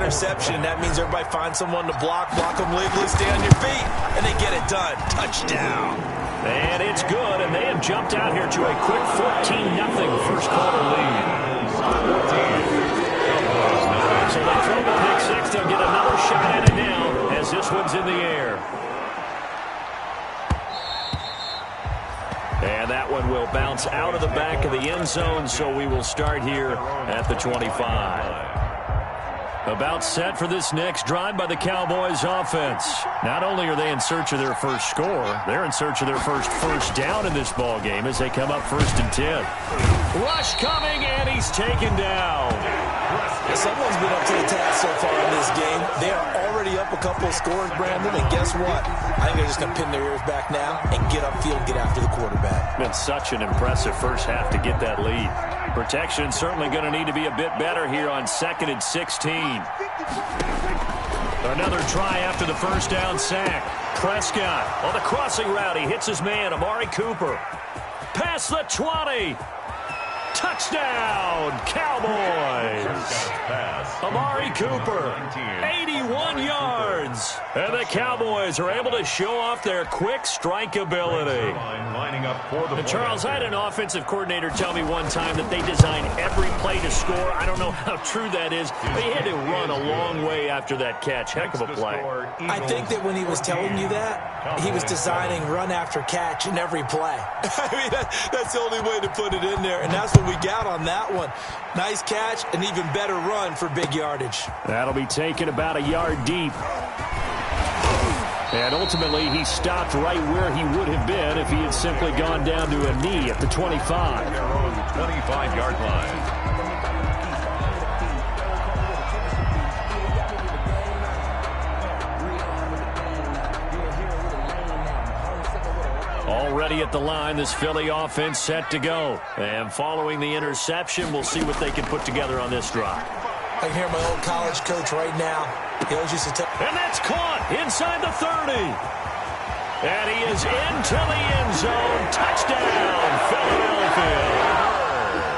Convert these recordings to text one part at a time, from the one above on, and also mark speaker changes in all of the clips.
Speaker 1: interception. That means everybody finds someone to block them legally, stay on your feet, and they get it done. Touchdown.
Speaker 2: And it's good, and they have jumped out here to a quick 14-0 first quarter lead. So they throw the pick six. They'll get another shot at it now as this one's in the air. And that one will bounce out of the back of the end zone, so we will start here at the 25. About set for this next drive by the Cowboys offense. Not only are they in search of their first score, they're in search of their first down in this ball game as they come up 1st and 10. Rush coming, and he's taken down.
Speaker 1: Someone's been up to the task so far in this game. They are already up a couple of scores, Brandon, and guess what? I think they're just going to pin their ears back now and get upfield, get after the quarterback.
Speaker 2: Been such an impressive first half to get that lead. Protection certainly going to need to be a bit better here on 2nd and 16. Another try after the first down sack. Prescott on the crossing route. He hits his man, Amari Cooper. Past the 20. Touchdown, Cowboys. Amari Cooper, 81 yards. And the Cowboys are able to show off their quick strike ability. And Charles, I had an offensive coordinator tell me one time that they design every play to score. I don't know how true that is. They had to run a long way after that catch. Heck of a play.
Speaker 1: I think that when he was telling you that, he was designing run after catch in every play. I mean, that's the only way to put it in there, and that's what we got on that one. Nice catch, an even better run for big yardage.
Speaker 2: That'll be taken about a yard deep. And ultimately, he stopped right where he would have been if he had simply gone down to a knee at the 25.
Speaker 3: 25-yard line.
Speaker 2: Already at the line, this Philly offense set to go. And following the interception, we'll see what they can put together on this drive.
Speaker 1: I can hear my old college coach right now. He always used to tell...
Speaker 2: And that's caught inside the 30. And he is into the end zone. Touchdown, Philadelphia.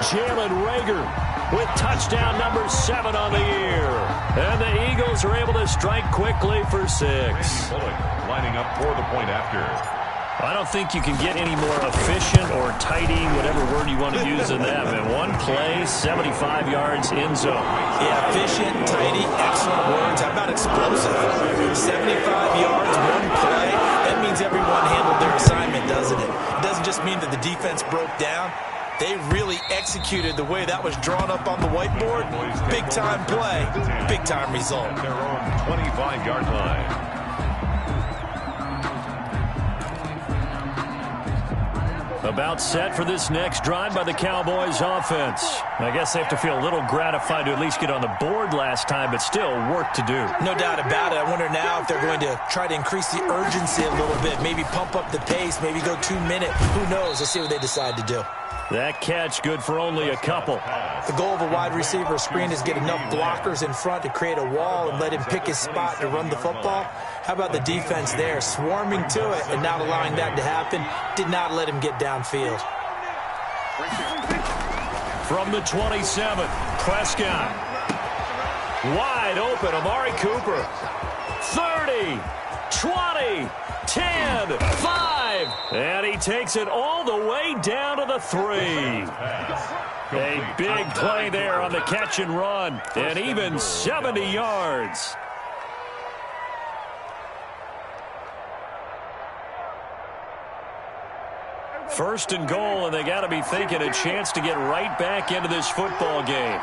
Speaker 2: Jalen Reagor with touchdown number 7 on the year. And the Eagles are able to strike quickly for 6.
Speaker 3: Lining up for the point after.
Speaker 2: I don't think you can get any more efficient or tidy, whatever word you want to use in that. And one play, 75 yards in zone.
Speaker 1: Yeah, efficient, tidy, excellent words. How about explosive? 75 yards, one play. That means everyone handled their assignment, doesn't it? It doesn't just mean that the defense broke down. They really executed the way that was drawn up on the whiteboard. Big-time play, big-time result.
Speaker 3: Their own 25-yard line.
Speaker 2: About set for this next drive by the Cowboys offense. I guess they have to feel a little gratified to at least get on the board last time, but still work to do.
Speaker 1: No doubt about it. I wonder now if they're going to try to increase the urgency a little bit, maybe pump up the pace, maybe go 2 minute. Who knows? Let's see what they decide to do.
Speaker 2: That catch good for only a couple.
Speaker 1: The goal of a wide receiver screen is get enough blockers in front to create a wall and let him pick his spot to run the football. How about the defense there, swarming to it and not allowing that to happen? Did not let him get downfield.
Speaker 2: From the 27, Prescott. Wide open, Amari Cooper. 30, 20, 10, 5. And he takes it all the way down to the 3. A big play there on the catch and run. And even 70 yards. First and goal, and they got to be thinking a chance to get right back into this football game.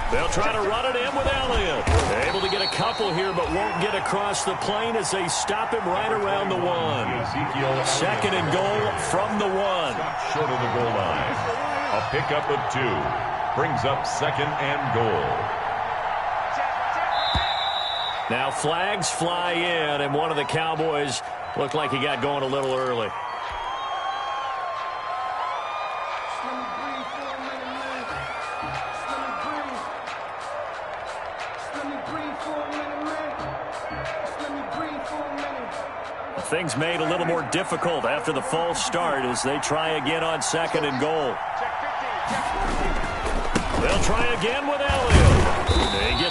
Speaker 2: They'll try to run it in with Elliott. They're able to get a couple here, but won't get across the plane as they stop him right around the 1. Second and goal from the 1.
Speaker 3: Short of the goal line. A pickup of 2. Brings up second and goal.
Speaker 2: Now flags fly in, and one of the Cowboys looked like he got going a little early. Things made a little more difficult after the false start as they try again on second and goal. They'll try again with Elliott.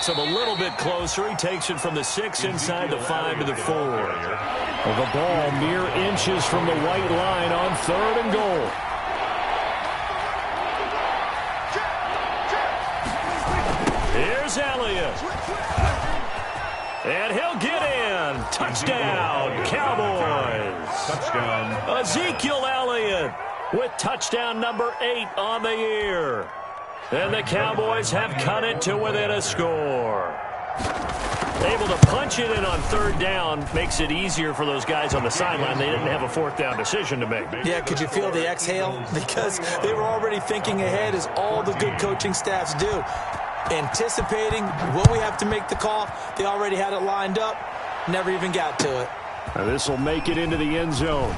Speaker 2: gets him a little bit closer. He takes it from the 6 inside the 5 to the 4. Well, the ball mere inches from the white line on 3rd and goal. Here's Elliott. And he'll get in. Touchdown, Cowboys.
Speaker 3: Touchdown.
Speaker 2: Ezekiel Elliott with touchdown number 8 on the year. And the Cowboys have cut it to within a score. Able to punch it in on 3rd down makes it easier for those guys on the sideline. They didn't have a 4th down decision to make.
Speaker 1: Yeah, could you feel the exhale? Because they were already thinking ahead, as all the good coaching staffs do. Anticipating when we have to make the call. They already had it lined up. Never even got to it.
Speaker 2: Now this will make it into the end zone.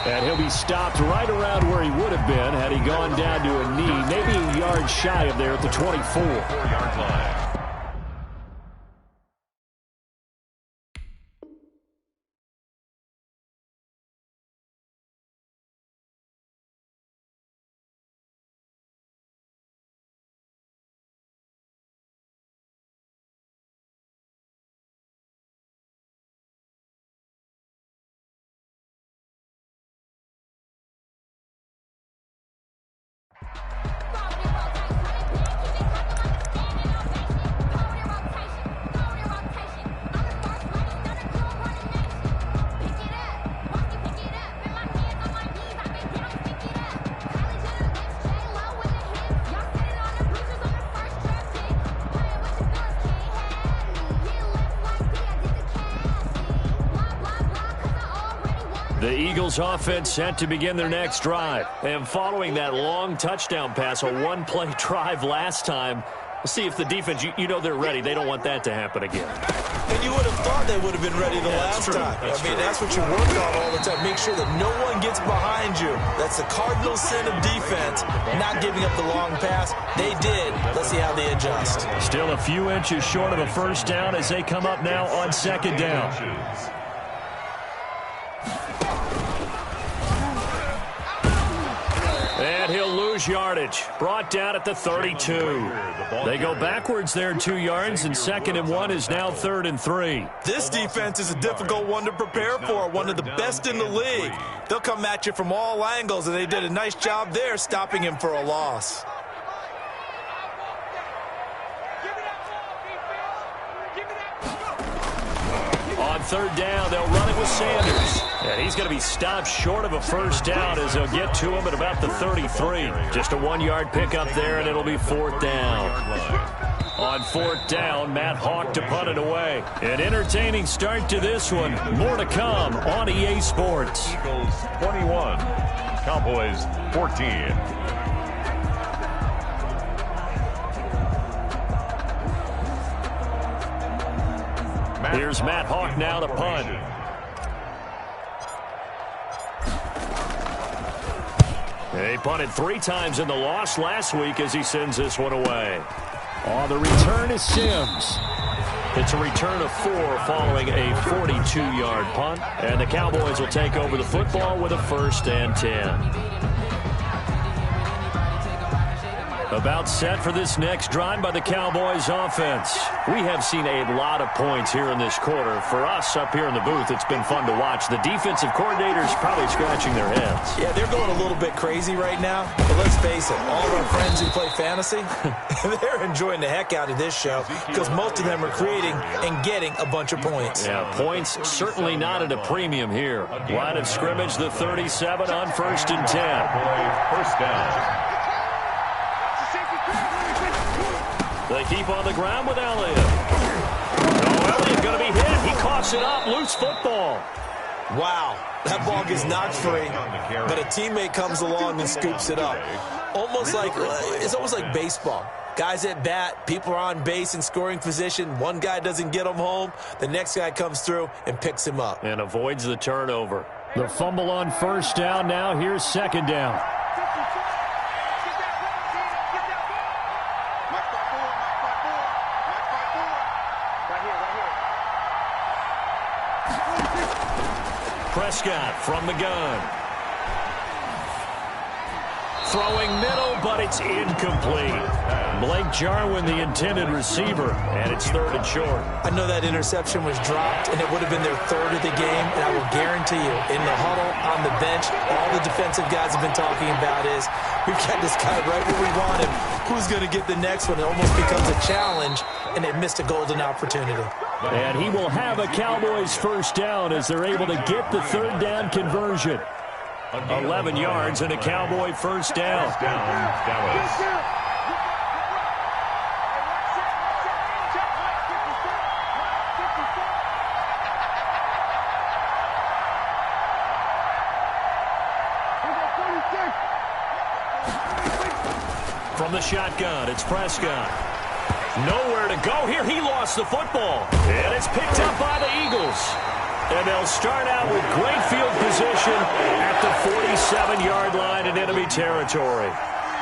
Speaker 2: And he'll be stopped right around where he would have been had he gone down to a knee, maybe a yard shy of there at the 24.
Speaker 3: 4-yard line.
Speaker 2: The Eagles offense set to begin their next drive. And following that long touchdown pass, a one-play drive last time, we'll see if the defense, you know they're ready. They don't want that to happen again.
Speaker 1: And you would have thought they would have been ready the last time. That's what you work on all the time. Make sure that no one gets behind you. That's the cardinal sin of defense, not giving up the long pass. They did. Let's see how they adjust.
Speaker 2: Still a few inches short of a 1st down as they come up now on 2nd down. And he'll lose yardage. Brought down at the 32. They go backwards there 2 yards, and 2nd and 1 is now 3rd and 3.
Speaker 1: This defense is a difficult one to prepare for, one of the best in the league. They'll come at you from all angles, and they did a nice job there stopping him for a loss.
Speaker 2: On 3rd down, they'll run it with Sanders. And he's going to be stopped short of a 1st down as they'll get to him at about the 33. Just a 1-yard pickup there, and it'll be 4th down. On 4th down, Matt Hawk to punt it away. An entertaining start to this one. More to come on EA Sports.
Speaker 3: Eagles 21, Cowboys 14.
Speaker 2: Here's Matt Hawk now to punt. He punted 3 times in the loss last week as he sends this one away. On the return is Sims. It's a return of 4 following a 42-yard punt. And the Cowboys will take over the football with a 1st and 10. About set for this next drive by the Cowboys offense. We have seen a lot of points here in this quarter. For us up here in the booth, it's been fun to watch. The defensive coordinators probably scratching their heads.
Speaker 1: Yeah, they're going a little bit crazy right now. But let's face it, all of our friends who play fantasy, they're enjoying the heck out of this show because most of them are creating and getting a bunch of points.
Speaker 2: Yeah, points certainly not at a premium here. Line of scrimmage, the 37 on 1st and 10.
Speaker 3: 1st down.
Speaker 2: They keep on the ground with Elliott. Oh, Elliott going to be hit. He coughs it up. Loose football.
Speaker 1: Wow, that ball gets knocked free, but a teammate comes along and scoops it up. It's almost like baseball. Guys at bat, people are on base in scoring position. One guy doesn't get him home. The next guy comes through and picks him up.
Speaker 2: And avoids the turnover. The fumble on 1st down. Now here's 2nd down. Prescott from the gun. Throwing middle, but it's incomplete. Blake Jarwin, the intended receiver, and it's 3rd and short.
Speaker 1: I know that interception was dropped, and it would have been their 3rd of the game, and I will guarantee you, in the huddle, on the bench, all the defensive guys have been talking about is, we've got this guy right where we want him. Who's going to get the next one? It almost becomes a challenge, and they missed a golden opportunity.
Speaker 2: And he will have a Cowboys first down as they're able to get the 3rd down conversion. 11 yards and a Cowboy first down.
Speaker 3: Dallas.
Speaker 2: From the shotgun, it's Prescott. Nowhere to go here. He lost the football. And it's picked up by the Eagles. And they'll start out with great field position at the 47-yard line in enemy territory.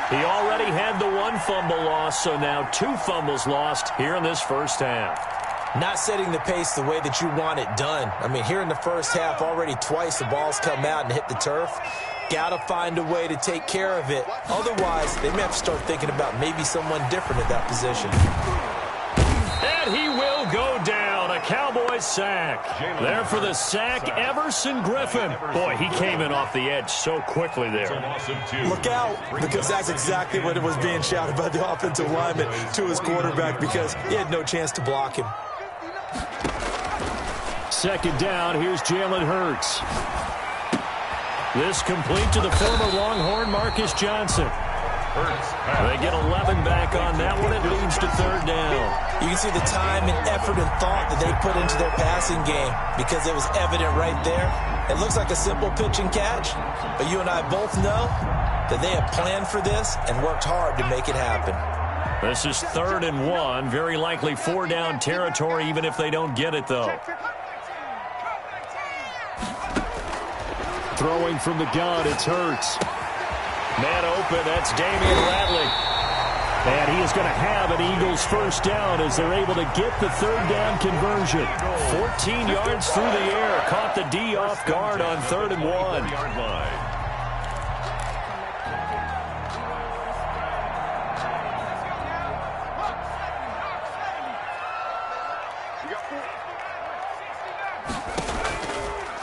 Speaker 2: He already had the 1 fumble loss, so now 2 fumbles lost here in this first half.
Speaker 1: Not setting the pace the way that you want it done. I mean, here in the first half, already twice the ball's come out and hit the turf. Got to find a way to take care of it. Otherwise, they may have to start thinking about maybe someone different at that position.
Speaker 2: And he will go down. A Cowboys sack. There for the sack, Everson Griffin. Boy, he came in off the edge so quickly there.
Speaker 1: Look out, because that's exactly what it was being shouted by the offensive lineman to his quarterback, because he had no chance to block him.
Speaker 2: 2nd down, here's Jalen Hurts. This complete to the former Longhorn Marcus Johnson. They get 11 back on that one. It leads to 3rd down.
Speaker 1: You can see the time and effort and thought that they put into their passing game, because it was evident right there. It looks like a simple pitch and catch, but you and I both know that they have planned for this and worked hard to make it happen.
Speaker 2: This is 3rd and 1. Very likely 4-down territory, even if they don't get it, though. Throwing from the gun, it's Hurts. Man open, that's Damian Ratley. And he is going to have an Eagles first down as they're able to get the 3rd down conversion. 14 yards through the air. Caught the D off guard on 3rd and 1.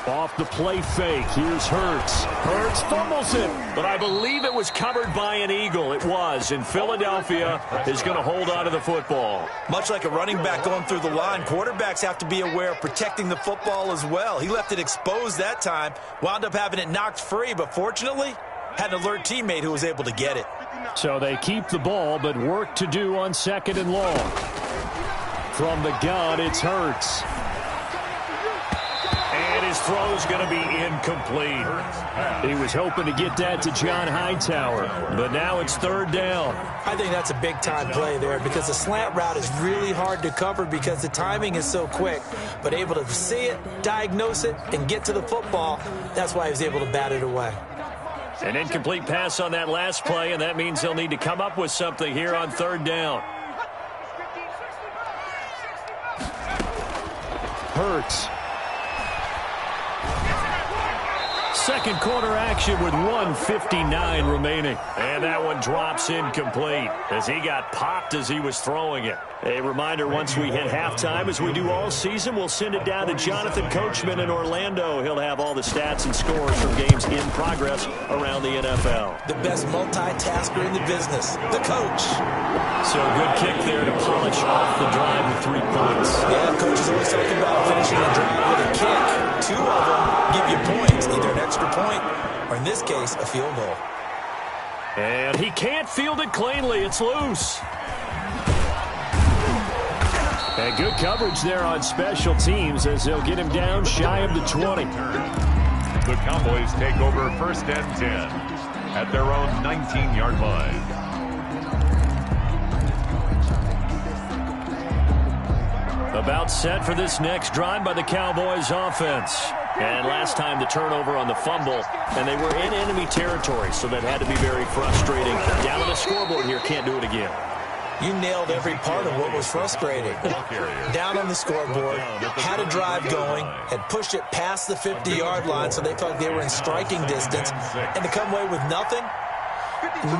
Speaker 2: Off the play fake, here's Hurts. Hurts fumbles it, but I believe it was covered by an Eagle. It was, and Philadelphia is going to hold on to the football.
Speaker 1: Much like a running back going through the line, quarterbacks have to be aware of protecting the football as well. He left it exposed that time, wound up having it knocked free, but fortunately, had an alert teammate who was able to get it.
Speaker 2: So they keep the ball, but work to do on 2nd and long. From the gun, it's Hurts. His throw is going to be incomplete. He was hoping to get that to John Hightower, but now it's 3rd down.
Speaker 1: I think that's a big-time play there, because the slant route is really hard to cover because the timing is so quick. But able to see it, diagnose it, and get to the football, that's why he was able to bat it away.
Speaker 2: An incomplete pass on that last play, and that means they'll need to come up with something here on 3rd down. Hurts. Second quarter action with 1:59 remaining. And that one drops incomplete as he got popped as he was throwing it. A reminder, once we hit halftime, as we do all season, we'll send it down to Jonathan Coachman in Orlando. He'll have all the stats and scores from games in progress around the NFL.
Speaker 1: The best multitasker in the business, the coach.
Speaker 2: So good kick there to polish off the drive with 3 points.
Speaker 1: Yeah, coach is always talking about finishing a drive with a kick. 2 of them give you points, either an extra point or, in this case, a field goal.
Speaker 2: And he can't field it cleanly. It's loose. And good coverage there on special teams as they'll get him down shy of the 20.
Speaker 3: The Cowboys take over 1st and 10 at their own 19-yard line.
Speaker 2: About set for this next drive by the Cowboys offense. And last time the turnover on the fumble, and they were in enemy territory, so that had to be very frustrating. Down on the scoreboard here, can't do it again.
Speaker 1: You nailed every part of what was frustrating. Down on the scoreboard, had a drive going, had pushed it past the 50-yard line, so they felt they were in striking distance, and to come away with nothing,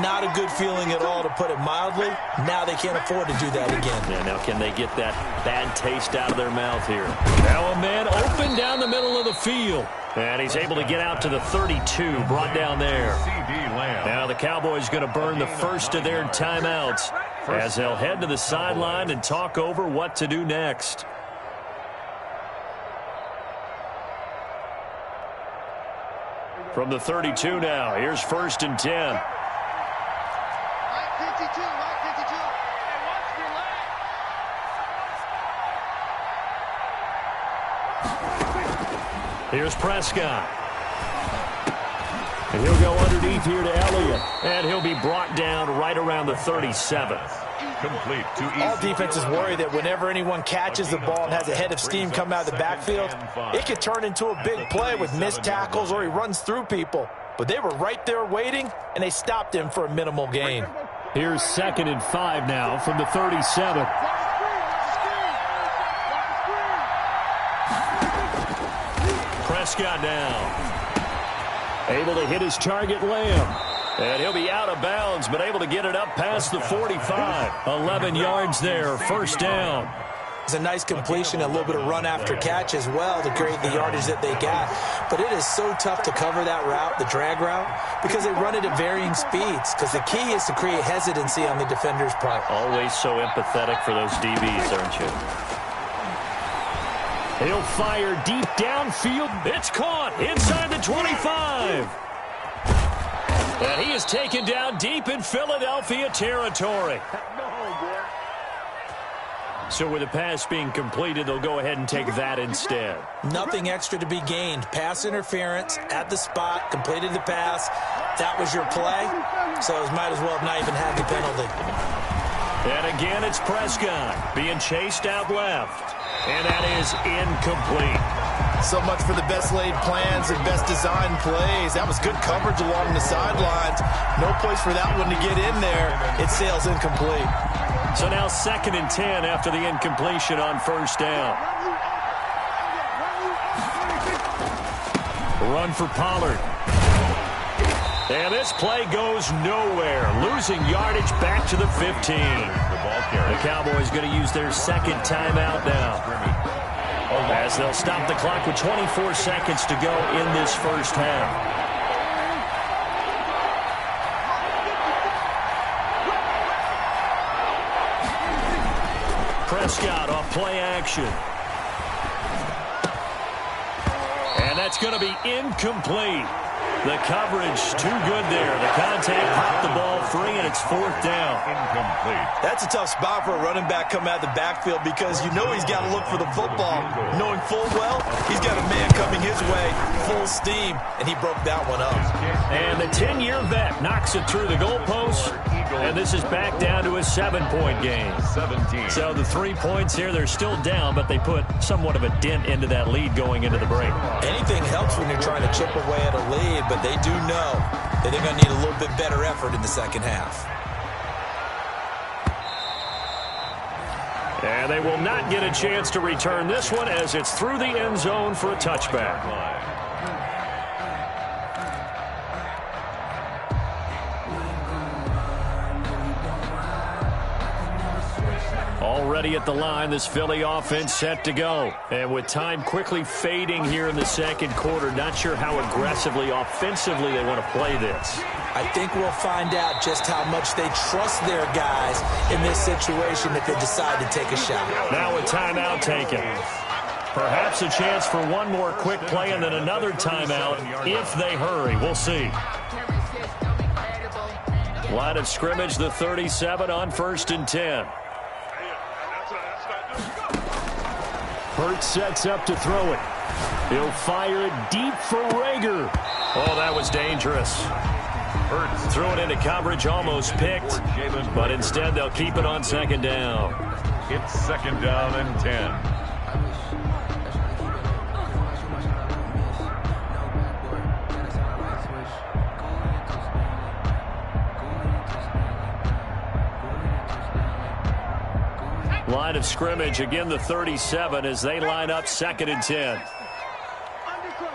Speaker 1: Not a good feeling at all, to put it mildly. Now they can't afford to do that again.
Speaker 2: Yeah, now can they get that bad taste out of their mouth here? Now a man open down the middle of the field. And he's able to get out to the 32, brought down there. Now the Cowboys going to burn the first of their timeouts as they'll head to the sideline and talk over what to do next. From the 32 now, here's 1st and 10. Here's Prescott. And he'll go underneath here to Elliott. And he'll be brought down right around the 37th.
Speaker 3: Complete to
Speaker 1: All defenses worry that whenever anyone catches the ball and has a head of steam come out of the backfield, it could turn into a big play with missed tackles or he runs through people. But they were right there waiting, and they stopped him for a minimal gain.
Speaker 2: Here's 2nd and 5 now from the 37. Prescott now. Able to hit his target, Lamb. And he'll be out of bounds, but able to get it up past the 45. 11 yards there, 1st down.
Speaker 1: It's a nice completion, a little bit of run after catch as well to create the yardage that they got. But it is so tough to cover that route, the drag route, because they run it at varying speeds. Because the key is to create hesitancy on the defender's part.
Speaker 2: Always so empathetic for those DBs, aren't you? He'll fire deep downfield. It's caught inside the 25. And he is taken down deep in Philadelphia territory. So with the pass being completed, they'll go ahead and take that instead.
Speaker 1: Nothing extra to be gained. Pass interference at the spot, completed the pass. That was your play, so it might as well have not even had the penalty.
Speaker 2: And again, it's Prescott being chased out left. And that is incomplete.
Speaker 1: So much for the best laid plans and best designed plays. That was good coverage along the sidelines. No place for that one to get in there. It sails incomplete.
Speaker 2: So now 2nd and 10 after the incompletion on 1st down. Run for Pollard. And this play goes nowhere. Losing yardage back to the 15. The Cowboys going to use their 2nd timeout now, as they'll stop the clock with 24 seconds to go in this 1st half. Prescott off play action. And that's going to be incomplete. The coverage too good there. The contact popped the ball free, and it's 4th down.
Speaker 3: incomplete.
Speaker 1: That's a tough spot for a running back coming out of the backfield because you know he's got to look for the football, knowing full well he's got a man coming his way, full steam, and he broke that one up.
Speaker 2: And the 10-year vet knocks it through the goalpost, and this is back down to a 7-point game.
Speaker 3: 17.
Speaker 2: So the 3 points here, they're still down, but they put somewhat of a dent into that lead going into the break.
Speaker 1: Anything helps when you're trying to chip away at a lead, but they do know that they're going to need a little bit better effort in the second half.
Speaker 2: And they will not get a chance to return this one as it's through the end zone for a touchback. Already at the line, this Philly offense set to go. And with time quickly fading here in the second quarter, not sure how aggressively, offensively they want to play this.
Speaker 1: I think we'll find out just how much they trust their guys in this situation if they decide to take a shot.
Speaker 2: Now a timeout taken. Perhaps a chance for one more quick play and then another timeout if they hurry. We'll see. Line of scrimmage, the 37 on 1st and 10. Hurts sets up to throw it. He'll fire it deep for Rager. Oh, that was dangerous. Hurts threw it into coverage, almost picked, but instead they'll keep it on 2nd down.
Speaker 3: It's 2nd down and 10.
Speaker 2: Line of scrimmage, again the 37 as they line up 2nd and 10.
Speaker 4: Undercut.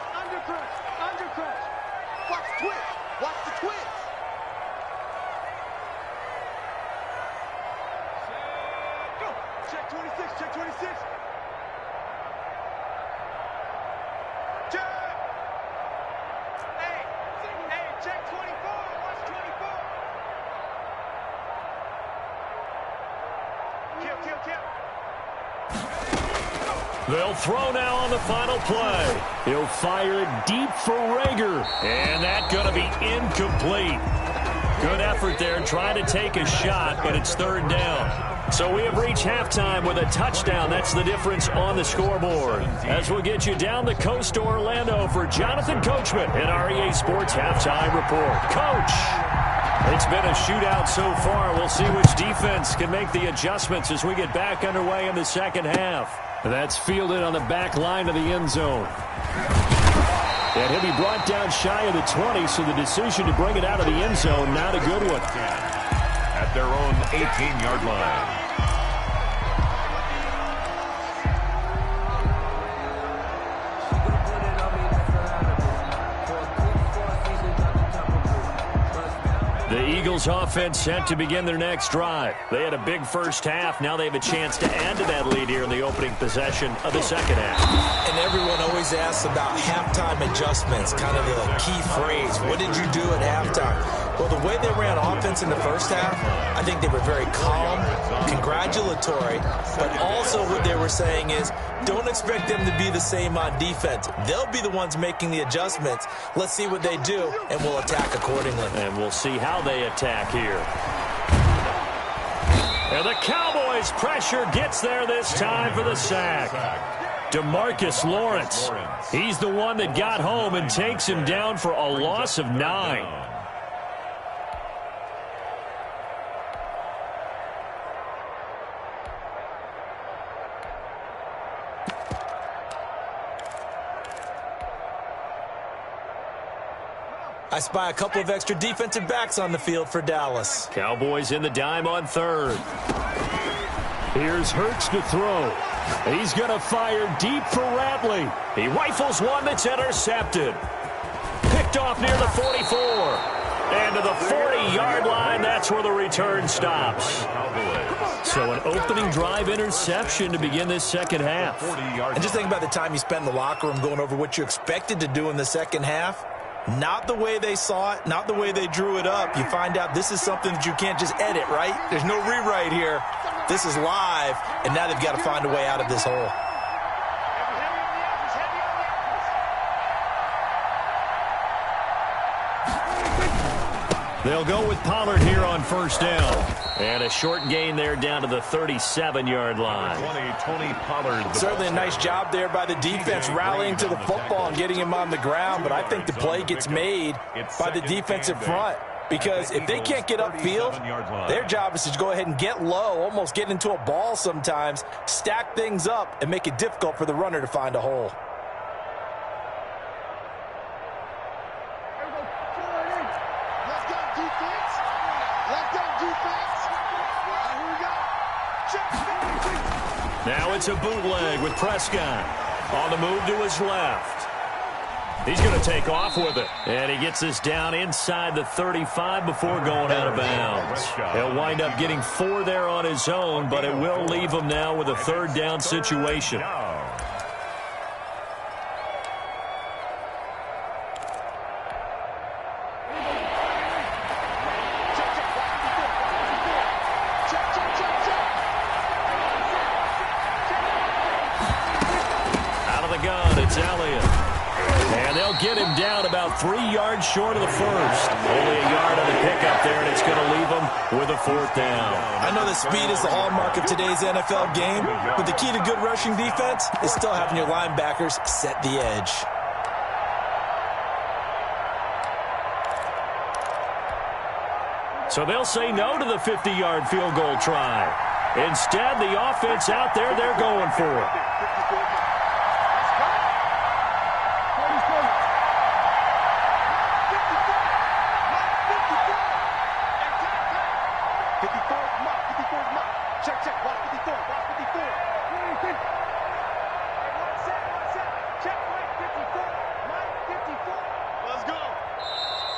Speaker 4: Watch the twitch. Check 26, check 26. Check. Hey, check 24. Watch 24. Kill.
Speaker 2: They'll throw now on the final play. He'll fire it deep for Rager. And that's going to be incomplete. Good effort there trying to take a shot, but it's third down. So we have reached halftime with a touchdown. That's the difference on the scoreboard. As we'll get you down the coast to Orlando for Jonathan Coachman in our EA Sports Halftime Report. Coach, it's been a shootout so far. We'll see which defense can make the adjustments as we get back underway in the second half. That's fielded on the back line of the end zone. And he'll be brought down shy of the 20, so the decision to bring it out of the end zone, not a good one.
Speaker 3: At their own 18-yard line.
Speaker 2: The Eagles offense set to begin their next drive. They had a big first half. Now they have a chance to add to that lead here in the opening possession of the second half.
Speaker 1: And everyone always asks about halftime adjustments, kind of the key phrase. What did you do at halftime? Well, the way they ran offense in the first half, I think they were very calm, congratulatory, but also what they were saying is don't expect them to be the same on defense. They'll be the ones making the adjustments. Let's see what they do, and we'll attack accordingly.
Speaker 2: And we'll see how they attack here. And the Cowboys' pressure gets there this time for the sack. DeMarcus Lawrence. He's the one that got home and takes him down for a loss of 9.
Speaker 1: I spy a couple of extra defensive backs on the field for Dallas.
Speaker 2: Cowboys in the dime on third. Here's Hurts to throw. He's going to fire deep for Ratley. He rifles one that's intercepted. Picked off near the 44. And to the 40-yard line, that's where the return stops. So an opening drive interception to begin this second half.
Speaker 1: And just think about the time you spent in the locker room going over what you expected to do in the second half. Not the way they saw it, not the way they drew it up. You find out this is something that you can't just edit, right? There's no rewrite here. This is live, and now they've got to find a way out of this hole.
Speaker 2: They'll go with Pollard here on first down. And a short gain there down to the 37-yard line.
Speaker 3: Tony Pollard.
Speaker 1: Certainly a nice job there by the defense rallying to the football and getting him on the ground, but I think the play gets made by the defensive front. Because if they can't get upfield, their job is to go ahead and get low, almost get into a ball sometimes, stack things up, and make it difficult for the runner to find a hole.
Speaker 2: Now it's a bootleg with Prescott. On the move to his left. He's going to take off with it. And he gets us down inside the 35 before going out of bounds. He'll wind up getting 4 there on his own, but it will leave him now with a third down situation. Get him down about 3 yards short of the first. Only a yard on the pickup there, and it's going to leave him with a fourth down.
Speaker 1: I know that speed is the hallmark of today's NFL game, but the key to good rushing defense is still having your linebackers set the edge.
Speaker 2: So they'll say no to the 50-yard field goal try. Instead, the offense out there, they're going for it.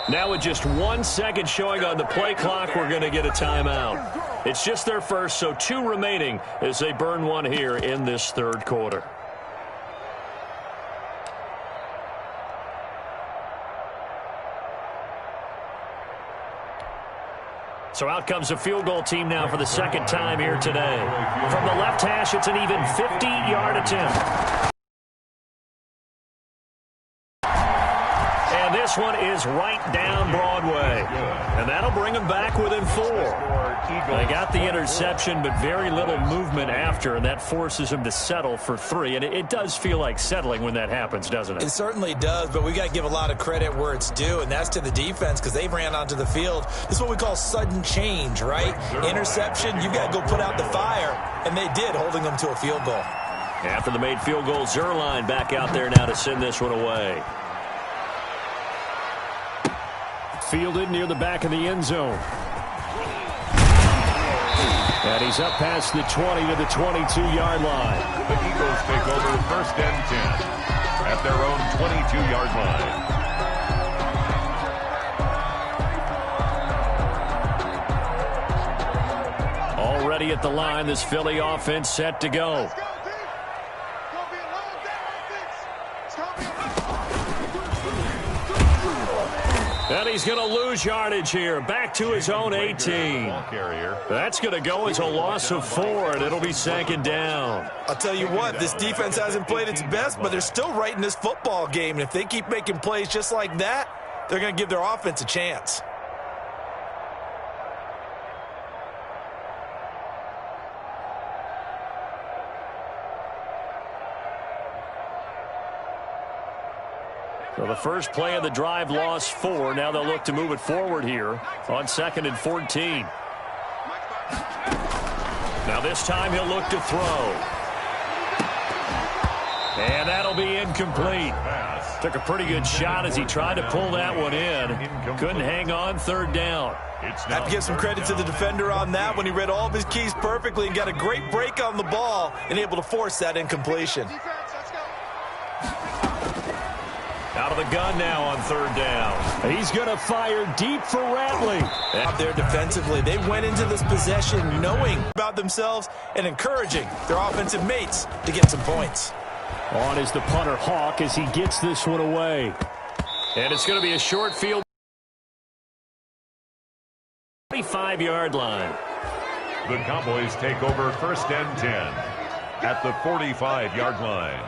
Speaker 2: Now with just 1 second showing on the play clock, we're going to get a timeout. It's just their first, so 2 remaining as they burn one here in this third quarter. So out comes a field goal team now for the second time here today. From the left hash, it's an even 50-yard attempt. And this one is right down Broadway. And that'll bring them back within 4. They got the interception, but very little movement after, and that forces them to settle for 3. And it does feel like settling when that happens, doesn't it?
Speaker 1: It certainly does, but we got to give a lot of credit where it's due, and that's to the defense because they ran onto the field. This is what we call sudden change, right? Interception, you got to go put out the fire, and they did, holding them to a field goal.
Speaker 2: After the made field goal, Zerline back out there now to send this one away. Fielded near the back of the end zone. And he's up past the 20 to the 22-yard line.
Speaker 3: The Eagles take over first and 10 at their own 22-yard line.
Speaker 2: Already at the line, this Philly offense set to go. And he's going to lose yardage here. Back to his own 18. That's going to go as a loss of 4, and it'll be second down.
Speaker 1: I'll tell you what, this defense hasn't played its best, but they're still right in this football game. And if they keep making plays just like that, they're going to give their offense a chance.
Speaker 2: So the first play of the drive lost 4. Now they'll look to move it forward here on 2nd and 14. Now this time he'll look to throw. And that'll be incomplete. Took a pretty good shot as he tried to pull that one in. Couldn't hang on, third down.
Speaker 1: I have to give some credit to the defender on that when he read all of his keys perfectly and got a great break on the ball and able to force that incompletion.
Speaker 2: Out of the gun now on third down. He's going to fire deep for Ratley.
Speaker 1: Out there defensively, they went into this possession knowing about themselves and encouraging their offensive mates to get some points.
Speaker 2: On is the punter Hawk as he gets this one away. And it's going to be a short field. 45-yard line.
Speaker 3: The Cowboys take over first and 10 at the 45-yard line.